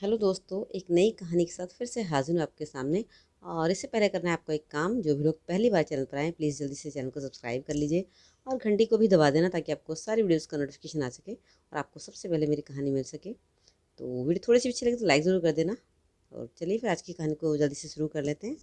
Hello दोस्तों, एक नई कहानी के साथ फिर से हाजिर हूँ आपके सामने। और इससे पहले करना है आपको एक काम। जो भी लोग पहली बार चैनल पर आए, प्लीज़ जल्दी से चैनल को सब्सक्राइब कर लीजिए और घंटी को भी दबा देना, ताकि आपको सारी वीडियोज़ का नोटिफिकेशन आ सके और आपको सबसे पहले मेरी कहानी मिल सके। तो वीडियो थोड़ी सी अच्छी लगे तो लाइक ज़रूर कर देना। और चलिए फिर आज की कहानी को जल्दी से शुरू कर लेते हैं।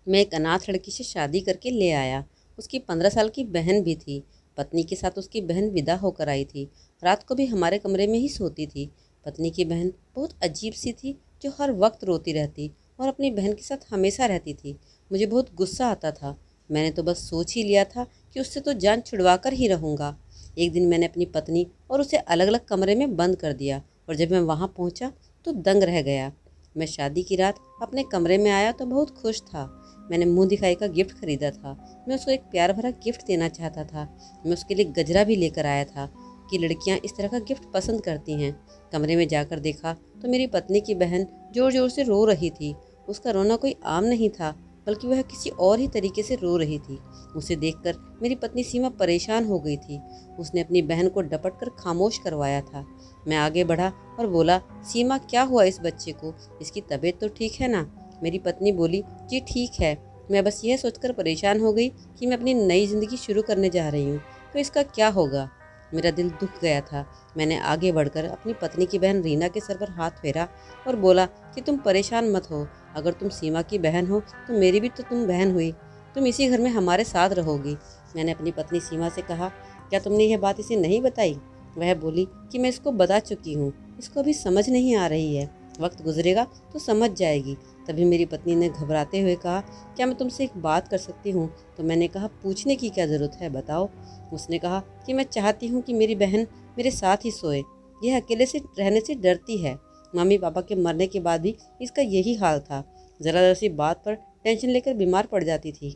मैं एक अनाथ लड़की से शादी करके ले आया। उसकी 15 साल की बहन भी थी। पत्नी के साथ उसकी बहन विदा होकर आई थी। रात को भी हमारे कमरे में ही सोती थी। पत्नी की बहन बहुत अजीब सी थी, जो हर वक्त रोती रहती और अपनी बहन के साथ हमेशा रहती थी। मुझे बहुत गुस्सा आता था। मैंने तो बस सोच ही लिया था कि उससे तो जान छुड़वा कर ही रहूँगा। एक दिन मैंने अपनी पत्नी और उसे अलग अलग कमरे में बंद कर दिया, और जब मैं वहाँ पहुँचा तो दंग रह गया। मैं शादी की रात अपने कमरे में आया तो बहुत खुश था। मैंने मुंह दिखाई का गिफ्ट खरीदा था। मैं उसको एक प्यार भरा गिफ्ट देना चाहता था। मैं उसके लिए गजरा भी लेकर आया था कि लड़कियां इस तरह का गिफ्ट पसंद करती हैं। कमरे में जाकर देखा तो मेरी पत्नी की बहन ज़ोर ज़ोर से रो रही थी। उसका रोना कोई आम नहीं था, बल्कि वह किसी और ही तरीके से रो रही थी। उसे देखकर मेरी पत्नी सीमा परेशान हो गई थी। उसने अपनी बहन को डपट कर खामोश करवाया था। मैं आगे बढ़ा और बोला, सीमा, क्या हुआ इस बच्चे को? इसकी तबीयत तो ठीक है ना? मेरी पत्नी बोली, जी ठीक है। मैं बस यह सोचकर परेशान हो गई कि मैं अपनी नई ज़िंदगी शुरू करने जा रही हूँ, तो इसका क्या होगा? मेरा दिल दुख गया था। मैंने आगे बढ़कर अपनी पत्नी की बहन रीना के सर पर हाथ फेरा और बोला कि तुम परेशान मत हो। अगर तुम सीमा की बहन हो तो मेरी भी तो तुम बहन हुई। तुम इसी घर में हमारे साथ रहोगी। मैंने अपनी पत्नी सीमा से कहा, क्या तुमने यह बात इसे नहीं बताई? वह बोली कि मैं इसको बता चुकी हूँ, इसको अभी समझ नहीं आ रही है। वक्त गुजरेगा तो समझ जाएगी। तभी मेरी पत्नी ने घबराते हुए कहा, क्या मैं तुमसे एक बात कर सकती हूँ? तो मैंने कहा, पूछने की क्या ज़रूरत है, बताओ। उसने कहा कि मैं चाहती हूँ कि मेरी बहन मेरे साथ ही सोए। यह अकेले से रहने से डरती है। मम्मी पापा के मरने के बाद भी इसका यही हाल था। ज़रा ज़रा सी बात पर टेंशन लेकर बीमार पड़ जाती थी।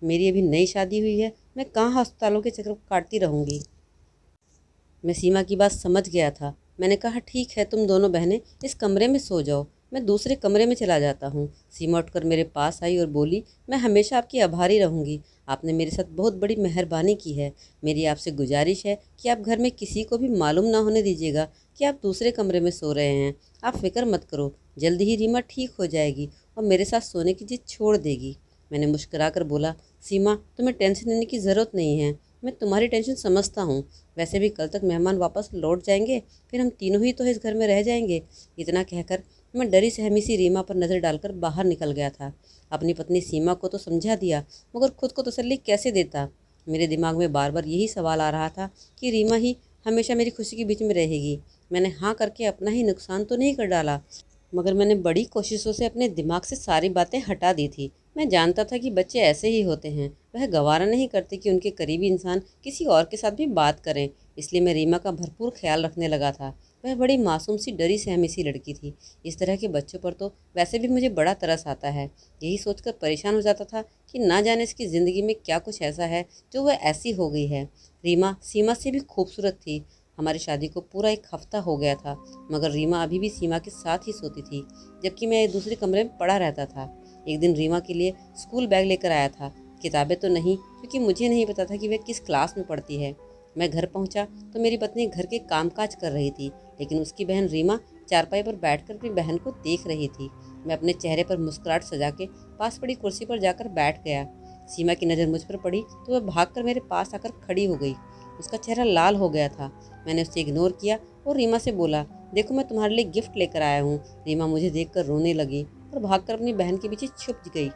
मेरी अभी नई शादी हुई है, मैं कहाँ अस्पतालों के चक्कर काटती रहूँगी। मैं सीमा की बात समझ गया था। मैंने कहा, ठीक है, तुम दोनों बहनें इस कमरे में सो जाओ, मैं दूसरे कमरे में चला जाता हूँ। सीमा उठकर मेरे पास आई और बोली, मैं हमेशा आपकी आभारी रहूँगी। आपने मेरे साथ बहुत बड़ी मेहरबानी की है। मेरी आपसे गुजारिश है कि आप घर में किसी को भी मालूम ना होने दीजिएगा कि आप दूसरे कमरे में सो रहे हैं। आप फिक्र मत करो, जल्दी ही रीमा ठीक हो जाएगी और मेरे साथ सोने की जिद छोड़ देगी। मैंने मुस्कुरा कर बोला, सीमा, तुम्हें टेंशन लेने की ज़रूरत नहीं है। मैं तुम्हारी टेंशन समझता हूँ। वैसे भी कल तक मेहमान वापस लौट जाएंगे, फिर हम तीनों ही तो इस घर में रह जाएंगे। इतना कहकर मैं डरी सहमी सी रीमा पर नज़र डालकर बाहर निकल गया था। अपनी पत्नी सीमा को तो समझा दिया, मगर खुद को तसल्ली कैसे देता? मेरे दिमाग में बार बार यही सवाल आ रहा था कि रीमा ही हमेशा मेरी खुशी के बीच में रहेगी। मैंने हाँ करके अपना ही नुकसान तो नहीं कर डाला, मगर मैंने बड़ी कोशिशों से अपने दिमाग से सारी बातें हटा दी थी। मैं जानता था कि बच्चे ऐसे ही होते हैं। वह गवारा नहीं करते कि उनके करीबी इंसान किसी और के साथ भी बात करें। इसलिए मैं रीमा का भरपूर ख्याल रखने लगा था। वह बड़ी मासूम सी, डरी सहमी सी लड़की थी। इस तरह के बच्चों पर तो वैसे भी मुझे बड़ा तरस आता है। यही सोचकर परेशान हो जाता था कि ना जाने इसकी ज़िंदगी में क्या कुछ ऐसा है जो वह ऐसी हो गई है। रीमा सीमा से भी खूबसूरत थी। हमारी शादी को पूरा एक हफ्ता हो गया था, मगर रीमा अभी भी सीमा के साथ ही सोती थी, जबकि मैं दूसरे कमरे में पड़ा रहता था। एक दिन रीमा के लिए स्कूल बैग लेकर आया था, किताबें तो नहीं, क्योंकि मुझे नहीं पता था कि वह किस क्लास में पढ़ती है। मैं घर पहुंचा तो मेरी पत्नी घर के कामकाज कर रही थी, लेकिन उसकी बहन रीमा चारपाई पर बैठकर अपनी बहन को देख रही थी। मैं अपने चेहरे पर मुस्कुराहट सजा के पास पड़ी कुर्सी पर जाकर बैठ गया। सीमा की नज़र मुझ पर पड़ी तो वह भागकर मेरे पास आकर खड़ी हो गई। उसका चेहरा लाल हो गया था। मैंने उसे इग्नोर किया और रीमा से बोला, देखो, मैं तुम्हारे लिए गिफ्ट लेकर आया हूँ। रीमा मुझे देखकर रोने लगी और भागकर अपनी बहन के पीछे छुप गई।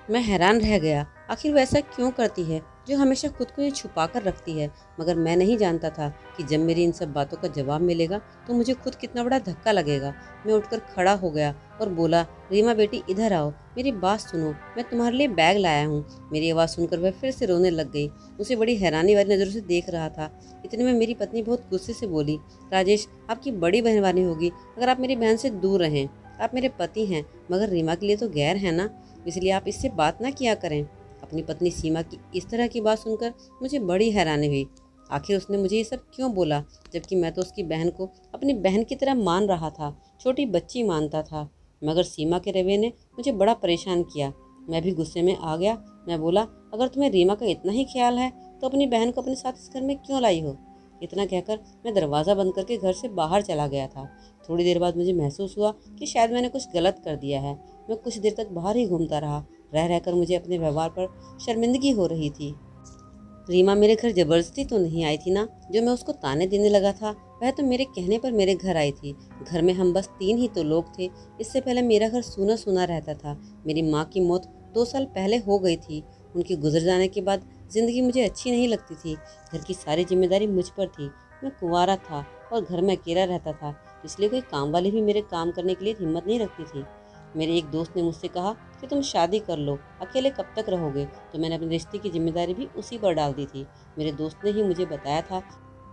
मैं हैरान रह गया, आखिर वो ऐसा क्यों करती है जो हमेशा खुद को ये छुपा कर रखती है। मगर मैं नहीं जानता था कि जब मेरी इन सब बातों का जवाब मिलेगा तो मुझे खुद कितना बड़ा धक्का लगेगा। मैं उठकर खड़ा हो गया और बोला, रीमा बेटी, इधर आओ, मेरी बात सुनो, मैं तुम्हारे लिए बैग लाया हूँ। मेरी आवाज़ सुनकर वह फिर से रोने लग गई। उसे बड़ी हैरानी वाली नज़रों से देख रहा था। इतने में मेरी पत्नी बहुत गुस्से से बोली, राजेश, आपकी बड़ी बहनवानी होगी अगर आप मेरी बहन से दूर रहें। आप मेरे पति हैं, मगर रीमा के लिए तो गैर है ना, इसलिए आप इससे बात ना किया करें। अपनी पत्नी सीमा की इस तरह की बात सुनकर मुझे बड़ी हैरानी हुई। आखिर उसने मुझे ये सब क्यों बोला, जबकि मैं तो उसकी बहन को अपनी बहन की तरह मान रहा था, छोटी बच्ची मानता था। मगर सीमा के रवैये ने मुझे बड़ा परेशान किया। मैं भी गुस्से में आ गया। मैं बोला, अगर तुम्हें रीमा का इतना ही ख्याल है तो अपनी बहन को अपने साथ इस घर में क्यों लाई हो? इतना कहकर मैं दरवाज़ा बंद करके घर से बाहर चला गया था। थोड़ी देर बाद मुझे महसूस हुआ कि शायद मैंने कुछ गलत कर दिया है। मैं कुछ देर तक बाहर ही घूमता रहा। रह रहकर मुझे अपने व्यवहार पर शर्मिंदगी हो रही थी। रीमा मेरे घर जबरदस्ती तो नहीं आई थी ना, जो मैं उसको ताने देने लगा था। वह तो मेरे कहने पर मेरे घर आई थी। घर में हम बस 3 ही तो लोग थे। इससे पहले मेरा घर सूना सूना रहता था। मेरी माँ की मौत 2 साल पहले हो गई थी। उनके गुजर जाने के बाद ज़िंदगी मुझे अच्छी नहीं लगती थी। घर की सारी जिम्मेदारी मुझ पर थी। मैं कुंवारा था और घर में अकेला रहता था, इसलिए कोई काम वाली भी मेरे काम करने के लिए हिम्मत नहीं रखती थी। मेरे एक दोस्त ने मुझसे कहा कि तुम शादी कर लो, अकेले कब तक रहोगे। तो मैंने अपने रिश्ते की जिम्मेदारी भी उसी पर डाल दी थी। मेरे दोस्त ने ही मुझे बताया था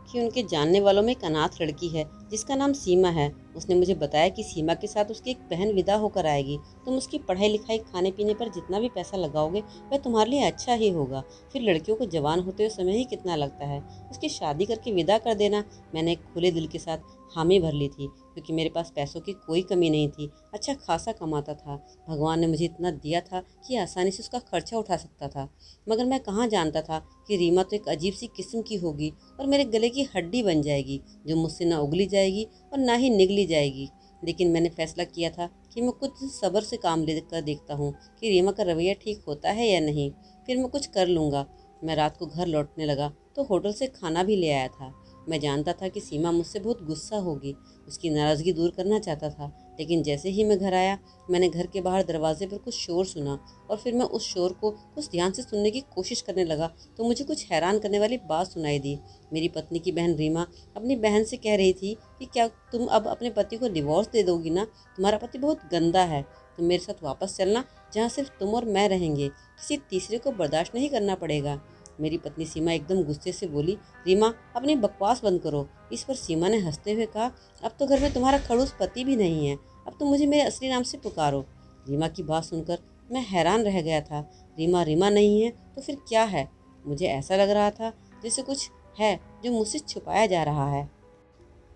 कि उनके जानने वालों में एक अनाथ लड़की है जिसका नाम सीमा है। उसने मुझे बताया कि सीमा के साथ उसकी एक बहन विदा होकर आएगी। तुम उसकी पढ़ाई लिखाई खाने पीने पर जितना भी पैसा लगाओगे वह तुम्हारे लिए अच्छा ही होगा। फिर लड़कियों को जवान होते हुए समय ही कितना लगता है, उसकी शादी करके विदा कर देना। मैंने एक खुले दिल के साथ हामी भर ली थी, क्योंकि मेरे पास पैसों की कोई कमी नहीं थी। अच्छा खासा कमाता था। भगवान ने मुझे इतना दिया था कि आसानी से उसका खर्चा उठा सकता था। मगर मैं कहाँ जानता था कि रीमा तो एक अजीब सी किस्म की होगी और मेरे गले की हड्डी बन जाएगी, जो मुझसे ना उगली जाएगी और ना ही निगली जाएगी। लेकिन मैंने फैसला किया था कि मैं कुछ सब्र से काम लेकर देखता हूँ कि रीमा का रवैया ठीक होता है या नहीं, फिर मैं कुछ कर लूँगा। मैं रात को घर लौटने लगा तो होटल से खाना भी ले आया था। मैं जानता था कि सीमा मुझसे बहुत गुस्सा होगी, उसकी नाराज़गी दूर करना चाहता था। लेकिन जैसे ही मैं घर आया, मैंने घर के बाहर दरवाजे पर कुछ शोर सुना और फिर मैं उस शोर को कुछ ध्यान से सुनने की कोशिश करने लगा तो मुझे कुछ हैरान करने वाली बात सुनाई दी। मेरी पत्नी की बहन रीमा अपनी बहन से कह रही थी कि क्या तुम अब अपने पति को डिवोर्स दे दोगी ना? तुम्हारा पति बहुत गंदा है। तुम मेरे साथ वापस चलना, जहाँ सिर्फ तुम और मैं रहेंगे। किसी तीसरे को बर्दाश्त नहीं करना पड़ेगा। मेरी पत्नी सीमा एकदम गुस्से से बोली, रीमा अपनी बकवास बंद करो। इस पर सीमा ने हंसते हुए कहा, अब तो घर में तुम्हारा खड़ूस पति भी नहीं है, अब तुम मुझे मेरे असली नाम से पुकारो। रीमा की बात सुनकर मैं हैरान रह गया था। रीमा रीमा नहीं है तो फिर क्या है? मुझे ऐसा लग रहा था जैसे कुछ है जो मुझसे छुपाया जा रहा है।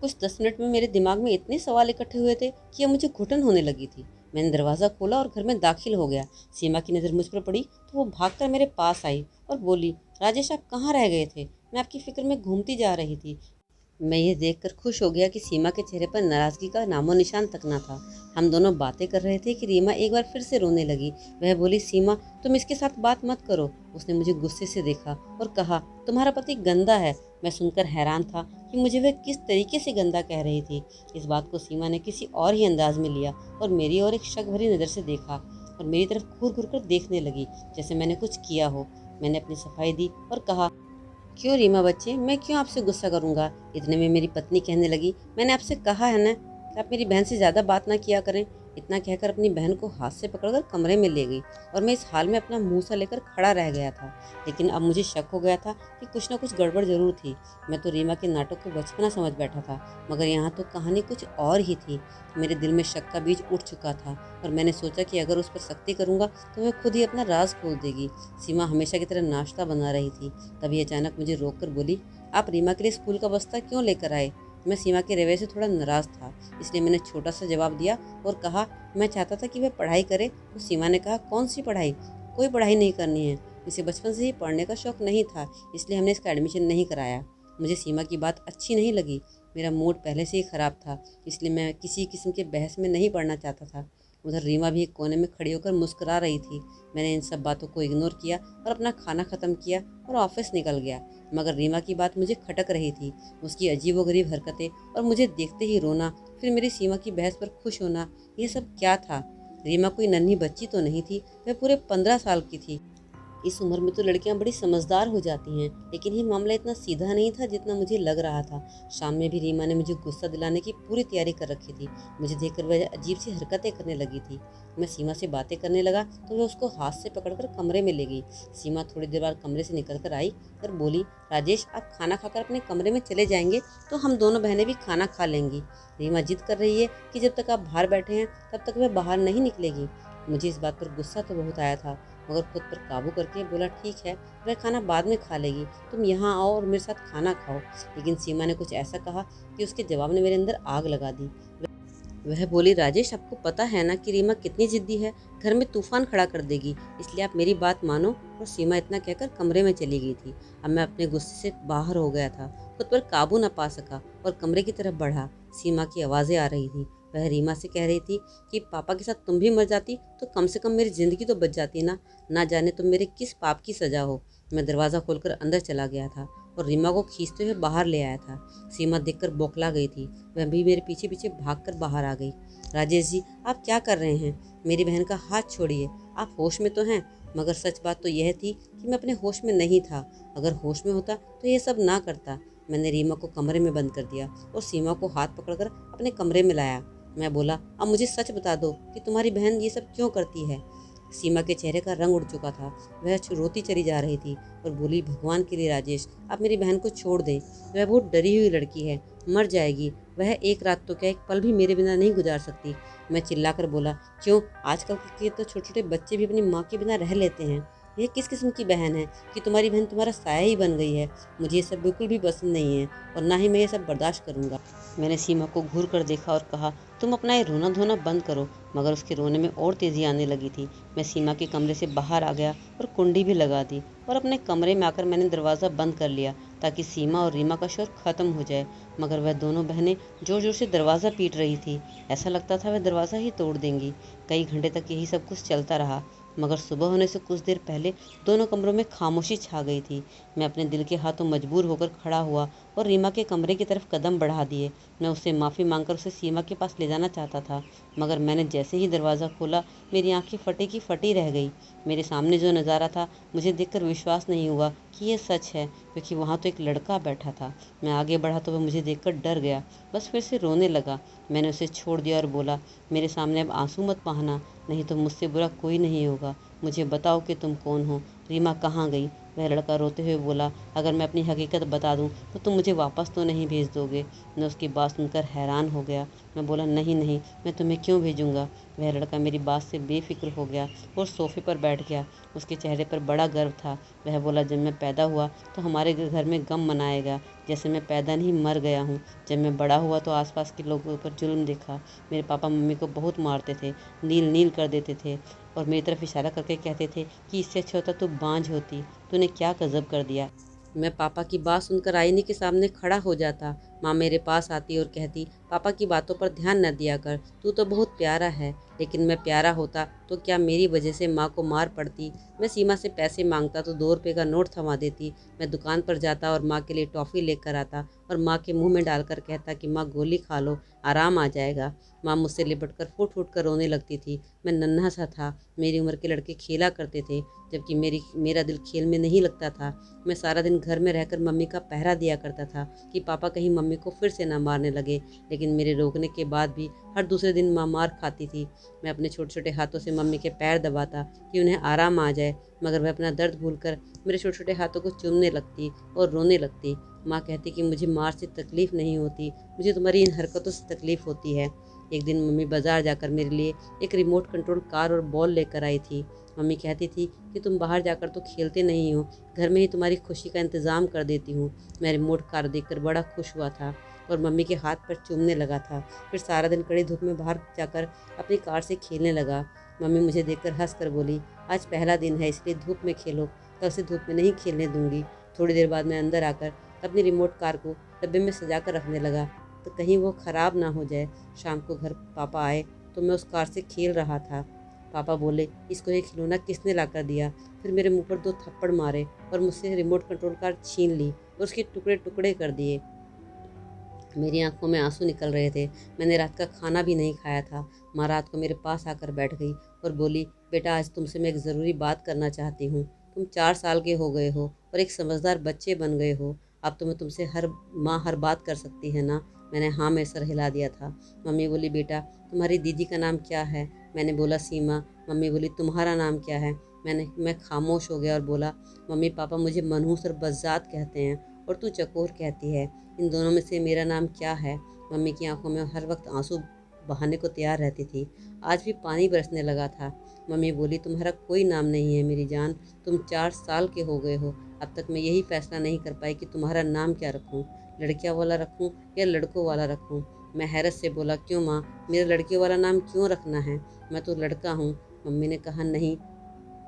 कुछ 10 मिनट में मेरे दिमाग में इतने सवाल इकट्ठे हुए थे कि अब मुझे घुटन होने लगी थी। मैंने दरवाज़ा खोला और घर में दाखिल हो गया। सीमा की नज़र मुझ पर पड़ी तो वो भागकर मेरे पास आई और बोली, राजेश आप कहाँ रह गए थे? मैं आपकी फ़िक्र में घूमती जा रही थी। मैं ये देखकर खुश हो गया कि सीमा के चेहरे पर नाराज़गी का नामो निशान तक न था। हम दोनों बातें कर रहे थे कि रीमा एक बार फिर से रोने लगी। वह बोली, सीमा तुम इसके साथ बात मत करो। उसने मुझे गुस्से से देखा और कहा, तुम्हारा पति गंदा है। मैं सुनकर हैरान था कि मुझे वह किस तरीके से गंदा कह रही थी। इस बात को सीमा ने किसी और ही अंदाज में लिया और मेरी ओर एक शक भरी नज़र से देखा और मेरी तरफ घूर घूर कर देखने लगी जैसे मैंने कुछ किया हो। मैंने अपनी सफाई दी और कहा, क्यों रीमा बच्चे, मैं क्यों आपसे गुस्सा करूँगा? इतने में मेरी पत्नी कहने लगी, मैंने आपसे कहा है ना कि आप मेरी बहन से ज़्यादा बात ना किया करें। इतना कहकर अपनी बहन को हाथ से पकड़कर कमरे में ले गई और मैं इस हाल में अपना मुंह सा लेकर खड़ा रह गया था। लेकिन अब मुझे शक हो गया था कि कुछ ना कुछ गड़बड़ जरूर थी। मैं तो रीमा के नाटक को बचपना समझ बैठा था, मगर यहाँ तो कहानी कुछ और ही थी। मेरे दिल में शक का बीज उठ चुका था और मैंने सोचा कि अगर उस पर सख्ती करूँगा तो वह खुद ही अपना राज खोल देगी। सीमा हमेशा की तरह नाश्ता बना रही थी। तभी अचानक मुझे रोक कर बोली, आप रीमा के लिए स्कूल का बस्ता क्यों लेकर आए? मैं सीमा के रवैये से थोड़ा नाराज़ था, इसलिए मैंने छोटा सा जवाब दिया और कहा, मैं चाहता था कि वह पढ़ाई करे। तो सीमा ने कहा, कौन सी पढ़ाई? कोई पढ़ाई नहीं करनी है। इसे बचपन से ही पढ़ने का शौक़ नहीं था, इसलिए हमने इसका एडमिशन नहीं कराया। मुझे सीमा की बात अच्छी नहीं लगी। मेरा मूड पहले से ही ख़राब था, इसलिए मैं किसी किस्म के बहस में नहीं पढ़ना चाहता था। उधर रीमा भी एक कोने में खड़ी होकर मुस्कुरा रही थी। मैंने इन सब बातों को इग्नोर किया और अपना खाना ख़त्म किया और ऑफिस निकल गया। मगर रीमा की बात मुझे खटक रही थी। उसकी अजीबोगरीब हरकतें और मुझे देखते ही रोना, फिर मेरी सीमा की बहस पर खुश होना, ये सब क्या था? रीमा कोई नन्ही बच्ची तो नहीं थी, वह पूरे 15 साल की थी। इस उम्र में तो लड़कियां बड़ी समझदार हो जाती हैं, लेकिन ये मामला इतना सीधा नहीं था जितना मुझे लग रहा था। शाम में भी रीमा ने मुझे गुस्सा दिलाने की पूरी तैयारी कर रखी थी। मुझे देखकर वह अजीब सी हरकतें करने लगी थी। मैं सीमा से बातें करने लगा तो वह उसको हाथ से पकड़कर कमरे में ले गई। सीमा थोड़ी देर बाद कमरे से निकल कर आई और बोली, राजेश आप खाना खाकर अपने कमरे में चले जाएंगे तो हम दोनों बहनें भी खाना खा लेंगी। रीमा जिद कर रही है कि जब तक आप बाहर बैठे हैं तब तक वह बाहर नहीं निकलेगी। मुझे इस बात पर गुस्सा तो बहुत आया था, मगर खुद पर काबू करके बोला, ठीक है वह खाना बाद में खा लेगी, तुम यहाँ आओ और मेरे साथ खाना खाओ। लेकिन सीमा ने कुछ ऐसा कहा कि उसके जवाब ने मेरे अंदर आग लगा दी। वह बोली, राजेश आपको पता है ना कि रीमा कितनी जिद्दी है, घर में तूफान खड़ा कर देगी, इसलिए आप मेरी बात मानो। और सीमा इतना कहकर कमरे में चली गई थी। अब मैं अपने गुस्से से बाहर हो गया था, खुद पर काबू न पा सका और कमरे की तरफ बढ़ा। सीमा की आवाज़ें आ रही थी। वह रीमा से कह रही थी कि पापा के साथ तुम भी मर जाती तो कम से कम मेरी ज़िंदगी तो बच जाती ना जाने तुम मेरे किस पाप की सज़ा हो। मैं दरवाज़ा खोलकर अंदर चला गया था और रीमा को खींचते हुए बाहर ले आया था। सीमा देखकर बौखला गई थी। वह भी मेरे पीछे पीछे भागकर बाहर आ गई। राजेश जी, आप क्या कर रहे हैं? मेरी बहन का हाथ छोड़िए, आप होश में तो हैं। मगर सच बात तो यह थी कि मैं अपने होश में नहीं था। अगर होश में होता तो ये सब ना करता। मैंने रीमा को कमरे में बंद कर दिया और सीमा को हाथ पकड़कर अपने कमरे में लाया। मैं बोला, अब मुझे सच बता दो कि तुम्हारी बहन ये सब क्यों करती है। सीमा के चेहरे का रंग उड़ चुका था। वह रोती चली जा रही थी और बोली, भगवान के लिए राजेश, आप मेरी बहन को छोड़ दें। वह बहुत डरी हुई लड़की है, मर जाएगी। वह एक रात तो क्या, एक पल भी मेरे बिना नहीं गुजार सकती। मैं चिल्लाकर बोला, क्यों, आजकल के तो छोटे छोटे बच्चे भी अपनी माँ के बिना रह लेते हैं। यह किस किस्म की बहन है कि तुम्हारी बहन तुम्हारा साया ही बन गई है। मुझे ये सब बिल्कुल भी पसंद नहीं है और ना ही मैं ये सब बर्दाश्त करूँगा। मैंने सीमा को घूर कर देखा और कहा, तुम अपना ये रोना धोना बंद करो। मगर उसके रोने में और तेज़ी आने लगी थी। मैं सीमा के कमरे से बाहर आ गया और कुंडी भी लगा दी और अपने कमरे में आकर मैंने दरवाज़ा बंद कर लिया ताकि सीमा और रीमा का शोर ख़त्म हो जाए। मगर वह दोनों बहनें ज़ोर ज़ोर से दरवाज़ा पीट रही थी। ऐसा लगता था वह दरवाज़ा ही तोड़ देंगी। कई घंटे तक यही सब कुछ चलता रहा। मगर सुबह होने से कुछ देर पहले दोनों कमरों में खामोशी छा गई थी। मैं अपने दिल के हाथों मजबूर होकर खड़ा हुआ और रीमा के कमरे की तरफ कदम बढ़ा दिए। मैं उससे माफ़ी मांगकर उसे सीमा के पास ले जाना चाहता था। मगर मैंने जैसे ही दरवाज़ा खोला, मेरी आंखें फटी की फटी रह गई। मेरे सामने जो नज़ारा था, मुझे देखकर विश्वास नहीं हुआ कि ये सच है, क्योंकि वहाँ तो एक लड़का बैठा था। मैं आगे बढ़ा तो वह मुझे देखकर डर गया, बस फिर से रोने लगा। मैंने उसे छोड़ दिया और बोला, मेरे सामने अब आंसू मत बहाना, नहीं तो मुझसे बुरा कोई नहीं होगा। मुझे बताओ कि तुम कौन हो, रीमा कहाँ गई। वह लड़का रोते हुए बोला, अगर मैं अपनी हकीकत बता दूं तो तुम मुझे वापस तो नहीं भेज दोगे। मैं उसकी बात सुनकर हैरान हो गया। मैं बोला, नहीं नहीं, मैं तुम्हें क्यों भेजूंगा। वह लड़का मेरी बात से बेफिक्र हो गया और सोफे पर बैठ गया। उसके चेहरे पर बड़ा गर्व था। वह बोला, जब मैं पैदा हुआ तो हमारे घर में गम मनाएगा, जैसे मैं पैदा नहीं मर गया हूँ। जब मैं बड़ा हुआ तो आसपास के लोगों पर जुल्म देखा। मेरे पापा मम्मी को बहुत मारते थे, नील नील कर देते थे और मेरी तरफ इशारा करके कहते थे कि इससे अच्छा होता तो बांझ होती। तूने क्या गजब कर दिया। मैं पापा की बात सुनकर आईने के सामने खड़ा हो जाता। माँ मेरे पास आती और कहती, पापा की बातों पर ध्यान न दिया कर, तू तो बहुत प्यारा है। लेकिन मैं प्यारा होता तो क्या मेरी वजह से माँ को मार पड़ती। मैं सीमा से पैसे मांगता तो 2 रुपये का नोट थमा देती। मैं दुकान पर जाता और माँ के लिए टॉफ़ी लेकर आता और माँ के मुंह में डालकर कहता कि माँ गोली खा लो, आराम आ जाएगा। माँ मुझसे लिपट कर फूट फूट कर रोने लगती थी। मैं नन्हा सा था, मेरी उम्र के लड़के खेला करते थे, जबकि मेरा दिल खेल में नहीं लगता था। मैं सारा दिन घर में रहकर मम्मी का पहरा दिया करता था कि पापा कहीं मम्मी को फिर से ना मारने लगे। लेकिन मेरे रोकने के बाद भी हर दूसरे दिन माँ मार खाती थी। मैं अपने छोटे छोटे हाथों से मम्मी के पैर दबाता कि उन्हें आराम आ जाए, मगर वह अपना दर्द भूलकर मेरे छोटे छोटे हाथों को चूमने लगती और रोने लगती। माँ कहती कि मुझे मार से तकलीफ़ नहीं होती, मुझे तुम्हारी इन हरकतों से तकलीफ़ होती है। एक दिन मम्मी बाज़ार जाकर मेरे लिए एक रिमोट कंट्रोल कार और बॉल लेकर आई थी। मम्मी कहती थी कि तुम बाहर जाकर तो खेलते नहीं हो, घर में ही तुम्हारी खुशी का इंतज़ाम कर देती हूँ। मैं रिमोट कार देखकर बड़ा खुश हुआ था और मम्मी के हाथ पर चूमने लगा था। फिर सारा दिन कड़ी धूप में बाहर जाकर अपनी कार से खेलने लगा। मम्मी मुझे देखकर हंस कर बोली, आज पहला दिन है इसलिए धूप में खेलो, कल से धूप में नहीं खेलने दूंगी। थोड़ी देर बाद मैं अंदर आकर अपनी रिमोट कार को डब्बे में सजा कर रखने लगा तो कहीं वो ख़राब ना हो जाए। शाम को घर पापा आए तो मैं उस कार से खेल रहा था। पापा बोले, इसको ये खिलौना किसने ला कर दिया। फिर मेरे मुंह पर 2 थप्पड़ मारे और मुझसे रिमोट कंट्रोल कार छीन ली और उसके टुकड़े टुकड़े कर दिए। मेरी आंखों में आंसू निकल रहे थे। मैंने रात का खाना भी नहीं खाया था। माँ रात को मेरे पास आकर बैठ गई और बोली, बेटा आज तुमसे मैं एक ज़रूरी बात करना चाहती हूँ। तुम 4 साल के हो गए हो और एक समझदार बच्चे बन गए हो। अब तो मैं तुमसे हर बात कर सकती है ना। मैंने हाँ में सर हिला दिया था। मम्मी बोली, बेटा तुम्हारी दीदी का नाम क्या है। मैंने बोला, सीमा। मम्मी बोली, तुम्हारा नाम क्या है। मैं खामोश हो गया और बोला, मम्मी पापा मुझे मनहूस और बज़्ज़ात कहते हैं और तू चकोर कहती है। इन दोनों में से मेरा नाम क्या है। मम्मी की आंखों में हर वक्त आंसू बहाने को तैयार रहती थी। आज भी पानी बरसने लगा था। मम्मी बोली, तुम्हारा कोई नाम नहीं है मेरी जान, तुम 4 साल के हो गए हो। अब तक मैं यही फैसला नहीं कर पाई कि तुम्हारा नाम क्या रखूं, लड़कियां वाला रखूं या लड़कों वाला रखूं। मैं हैरत से बोला, क्यों माँ, मेरे लड़के वाला नाम क्यों रखना है? मैं तो लड़का हूँ। मम्मी ने कहा, नहीं,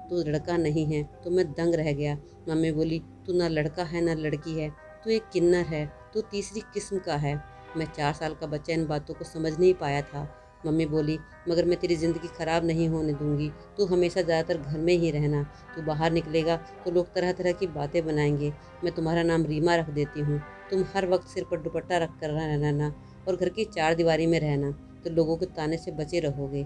तू लड़का नहीं है। तो मैं दंग रह गया। मम्मी बोली, तू ना लड़का है ना लड़की है, तू एक किन्नर है, तू तीसरी किस्म का है। मैं 4 साल का बच्चा इन बातों को समझ नहीं पाया था। मम्मी बोली, मगर मैं तेरी ज़िंदगी ख़राब नहीं होने दूंगी। तू हमेशा ज़्यादातर घर में ही रहना। तू बाहर निकलेगा तो लोग तरह तरह की बातें बनाएंगे। मैं तुम्हारा नाम रीमा रख देती हूँ। तुम हर वक्त सिर पर दुपट्टा रख कर रहना और घर की 4 दीवारी में रहना, तो लोगों के ताने से बचे रहोगे।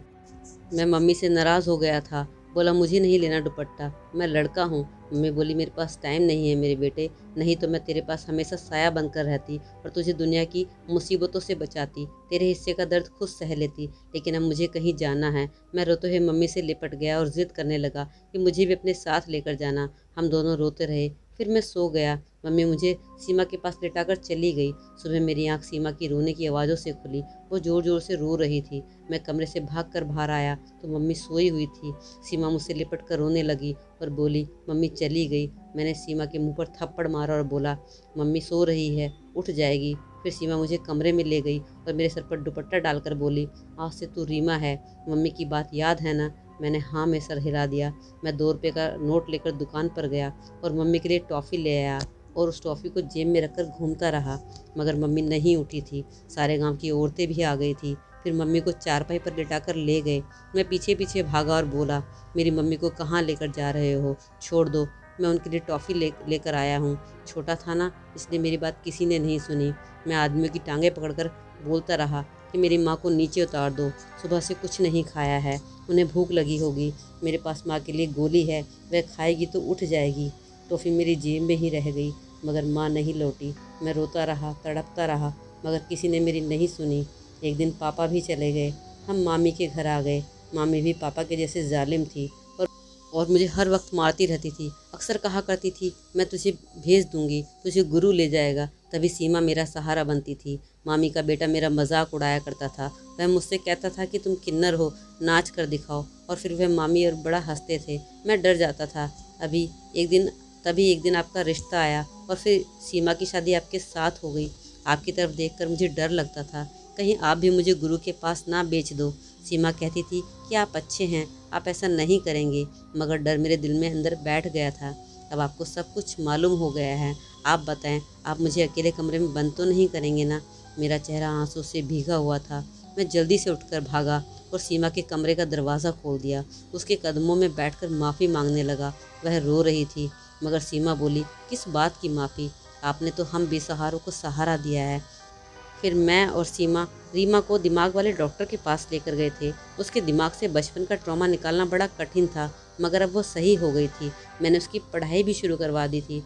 मैं मम्मी से नाराज़ हो गया था। बोला, मुझे नहीं लेना दुपट्टा, मैं लड़का हूँ। मम्मी बोली, मेरे पास टाइम नहीं है मेरे बेटे, नहीं तो मैं तेरे पास हमेशा साया बनकर रहती और तुझे दुनिया की मुसीबतों से बचाती, तेरे हिस्से का दर्द खुद सह लेती। लेकिन अब मुझे कहीं जाना है। मैं रोते हुए मम्मी से लिपट गया और ज़िद करने लगा कि मुझे भी अपने साथ लेकर जाना। हम दोनों रोते रहे। फिर मैं सो गया। मम्मी मुझे सीमा के पास लेटाकर चली गई। सुबह मेरी आंख सीमा की रोने की आवाज़ों से खुली। वो ज़ोर ज़ोर से रो रही थी। मैं कमरे से भागकर बाहर आया तो मम्मी सोई हुई थी। सीमा मुझसे लिपट कर रोने लगी और बोली, मम्मी चली गई। मैंने सीमा के मुंह पर थप्पड़ मारा और बोला, मम्मी सो रही है, उठ जाएगी। फिर सीमा मुझे कमरे में ले गई और मेरे सर पर दुपट्टा डालकर बोली, आज से तू रीमा है, मम्मी की बात याद है ना? मैंने हाँ में सर हिला दिया। मैं 2 रुपये का नोट लेकर दुकान पर गया और मम्मी के लिए टॉफ़ी ले आया और उस टॉफ़ी को जेब में रखकर घूमता रहा, मगर मम्मी नहीं उठी थी। सारे गांव की औरतें भी आ गई थी। फिर मम्मी को चारपाई पर लिटाकर ले गए। मैं पीछे पीछे भागा और बोला, मेरी मम्मी को कहाँ लेकर जा रहे हो? छोड़ दो, मैं उनके लिए टॉफ़ी लेकर आया हूँ। छोटा था ना, इसलिए मेरी बात किसी ने नहीं सुनी। मैं आदमियों की टांगें पकड़कर बोलता रहा कि मेरी माँ को नीचे उतार दो, सुबह से कुछ नहीं खाया है, उन्हें भूख लगी होगी। मेरे पास माँ के लिए गोली है, वह खाएगी तो उठ जाएगी। टॉफ़ी मेरी जेब में ही रह गई, मगर माँ नहीं लौटी। मैं रोता रहा, तड़पता रहा, मगर किसी ने मेरी नहीं सुनी। एक दिन पापा भी चले गए। हम मामी के घर आ गए। मामी भी पापा के जैसे जालिम थी और मुझे हर वक्त मारती रहती थी। अक्सर कहा करती थी, मैं तुझे भेज दूंगी, तुझे गुरु ले जाएगा। तभी सीमा मेरा सहारा बनती थी। मामी का बेटा मेरा मजाक उड़ाया करता था। वह मुझसे कहता था कि तुम किन्नर हो, नाच कर दिखाओ, और फिर वह मामी और बड़ा हंसते थे। मैं डर जाता था। तभी एक दिन आपका रिश्ता आया और फिर सीमा की शादी आपके साथ हो गई। आपकी तरफ देखकर मुझे डर लगता था, कहीं आप भी मुझे गुरु के पास ना बेच दो। सीमा कहती थी कि आप अच्छे हैं, आप ऐसा नहीं करेंगे, मगर डर मेरे दिल में अंदर बैठ गया था। अब आपको सब कुछ मालूम हो गया है। आप बताएं, आप मुझे अकेले कमरे में बंद तो नहीं करेंगे ना? मेरा चेहरा आंसू से भीगा हुआ था। मैं जल्दी से उठकर भागा और सीमा के कमरे का दरवाज़ा खोल दिया। उसके कदमों में बैठकर माफ़ी मांगने लगा। वह रो रही थी, मगर सीमा बोली, किस बात की माफ़ी? आपने तो हम बेसहारों को सहारा दिया है। फिर मैं और सीमा रीमा को दिमाग वाले डॉक्टर के पास लेकर गए थे। उसके दिमाग से बचपन का ट्रॉमा निकालना बड़ा कठिन था, मगर अब वो सही हो गई थी। मैंने उसकी पढ़ाई भी शुरू करवा दी थी।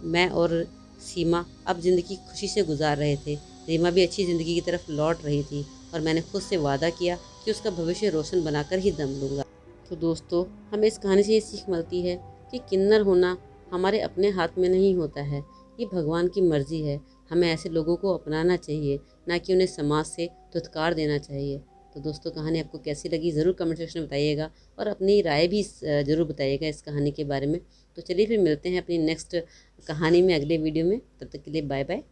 मैं और सीमा अब ज़िंदगी खुशी से गुजार रहे थे। रीमा भी अच्छी ज़िंदगी की तरफ लौट रही थी और मैंने खुद से वादा किया कि उसका भविष्य रोशन बनाकर ही दम लूँगा। तो दोस्तों, हमें इस कहानी से ये सीख मिलती है कि किन्नर होना हमारे अपने हाथ में नहीं होता है, ये भगवान की मर्ज़ी है। हमें ऐसे लोगों को अपनाना चाहिए, ना कि उन्हें समाज से धुतकार देना चाहिए। तो दोस्तों, कहानी आपको कैसी लगी ज़रूर कमेंट सेक्शन में बताइएगा और अपनी राय भी ज़रूर बताइएगा इस कहानी के बारे में। तो चलिए फिर मिलते हैं अपनी नेक्स्ट कहानी में अगले वीडियो में। तब तक के लिए बाय बाय।